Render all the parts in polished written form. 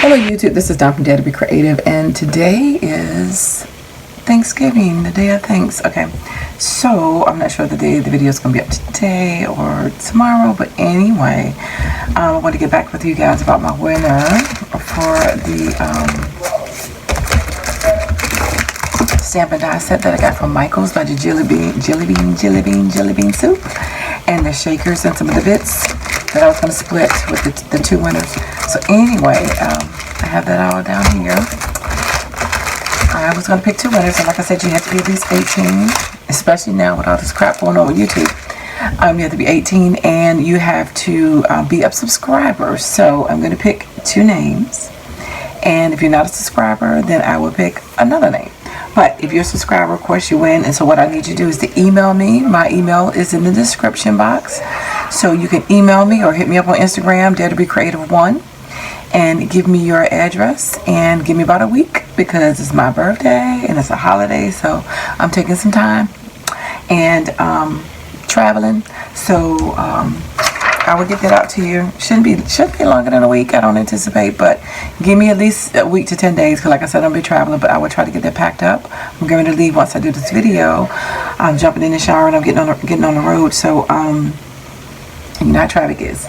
Hello YouTube, this is Dawn from DaretoBeCreative, and today is Thanksgiving, the day of thanks. Okay, so I'm not sure the day the video is going to be up today or tomorrow, but anyway, I want to get back with you guys about my winner for the stamp and die set that I got from Michael's by the JiliBean soup, and the shakers and some of the bits that I was going to split with the two winners. So anyway, I have that all down here. I was going to pick two winners, and like I said, you have to be at least 18, especially now with all this crap going on with YouTube. You have to be 18, and you have to be a subscriber. So I'm going to pick two names, and if you're not a subscriber, then I will pick another name. But if you're a subscriber, of course you win. And so what I need you to do is to email me. My email is in the description box, so you can email me or hit me up on Instagram, DaretoBeCreative1, and give me your address and give me about a week, because it's my birthday and it's a holiday, so I'm taking some time and traveling. So I will get that out to you. Shouldn't be longer than a week, I don't anticipate, but give me at least a week to 10 days, because like I said, I'll be traveling, but I will try to get that packed up. I'm going to leave once I do this video. I'm jumping in the shower and I'm getting on the road, so you know how traffic is.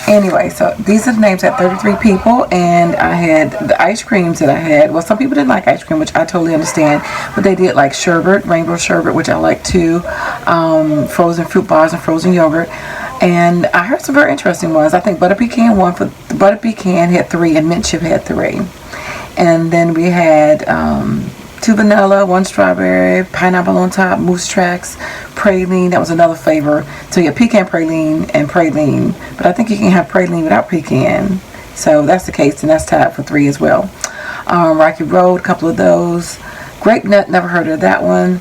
Anyway, so these are the names. I had 33 people, and I had the ice creams that I had. Well, some people didn't like ice cream, which I totally understand, but they did like sherbet, rainbow sherbet, which I like too, frozen fruit bars and frozen yogurt. And I heard some very interesting ones. I think butter pecan butter pecan had 3, and mint chip had 3. And then we had 2 vanilla, 1 strawberry, pineapple on top, moose tracks, praline. That was another flavor. So you have pecan praline and praline, but I think you can have praline without pecan. So if that's the case, then that's tied for 3 as well. Rocky Road, a couple of those. Grape nut, never heard of that one.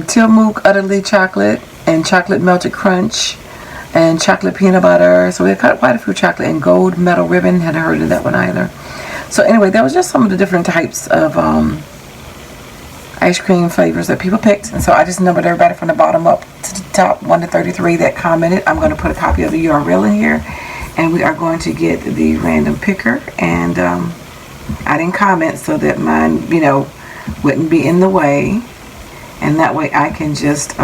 Tillamook utterly chocolate and chocolate melted crunch and chocolate peanut butter. So we had quite a few chocolate, and gold metal ribbon, hadn't heard of that one either. So anyway, that was just some of the different types of ice cream flavors that people picked. And so I just numbered everybody from the bottom up to the top, 1 to 33 that commented. I'm going to put a copy of the URL in here, and we are going to get the random picker. And I didn't comment so that mine, you know, wouldn't be in the way, and that way I can just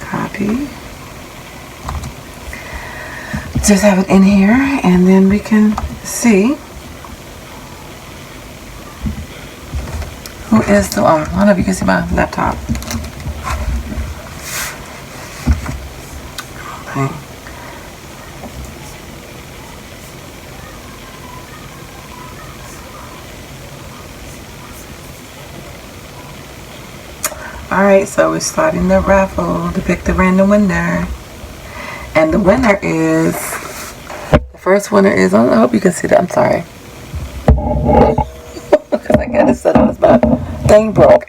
copy, just have it in here, and then we can see who is the, I don't know if you can see my laptop. Okay. Alright, so we're starting the raffle to pick the random winner. And the winner is, the first winner is, I hope you can see that, I'm sorry. Because I got it set up as my thing broke.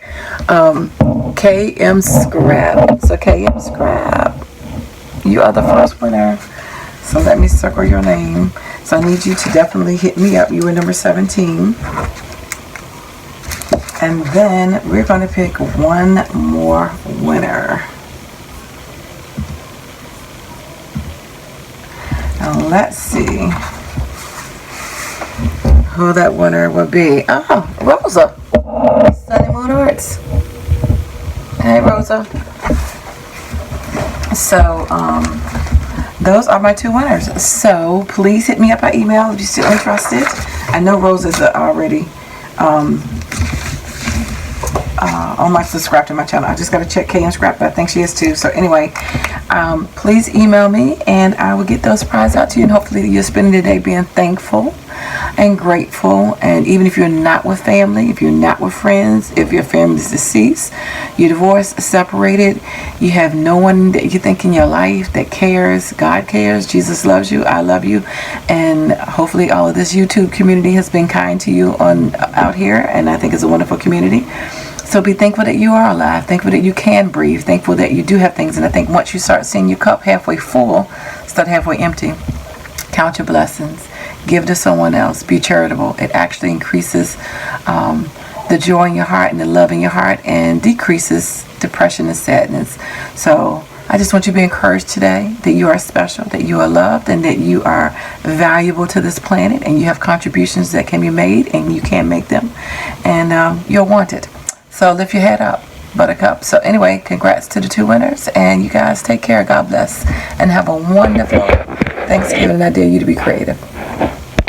KM Scrap. So KM Scrap, you are the first winner. So let me circle your name. So I need you to definitely hit me up. You were number 17. And then we're going to pick one more winner. Now let's see who that winner will be. Oh, Rosa. Sunny Moon Arts. Hey, Rosa. So, those are my 2 winners. So, please hit me up by email if you're still interested. I know Rosa's already almost subscribed to my channel. I just got to check KM Scrap, but I think she is too. So anyway, please email me, and I will get those prizes out to you, and hopefully you're spending the day being thankful and grateful. And even if you're not with family, if you're not with friends, if your family is deceased, you're divorced, separated, you have no one that you think in your life that cares. God cares. Jesus loves you. I love you. And hopefully all of this YouTube community has been kind to you out here, and I think it's a wonderful community. So be thankful that you are alive, thankful that you can breathe, thankful that you do have things. And I think once you start seeing your cup halfway full, start halfway empty, count your blessings, give to someone else, be charitable. It actually increases the joy in your heart and the love in your heart, and decreases depression and sadness. So I just want you to be encouraged today that you are special, that you are loved, and that you are valuable to this planet, and you have contributions that can be made, and you can make them, and you're wanted. So lift your head up, Buttercup. So anyway, congrats to the 2 winners, and you guys take care. God bless, and have a wonderful Thanksgiving. And I dare you to be creative.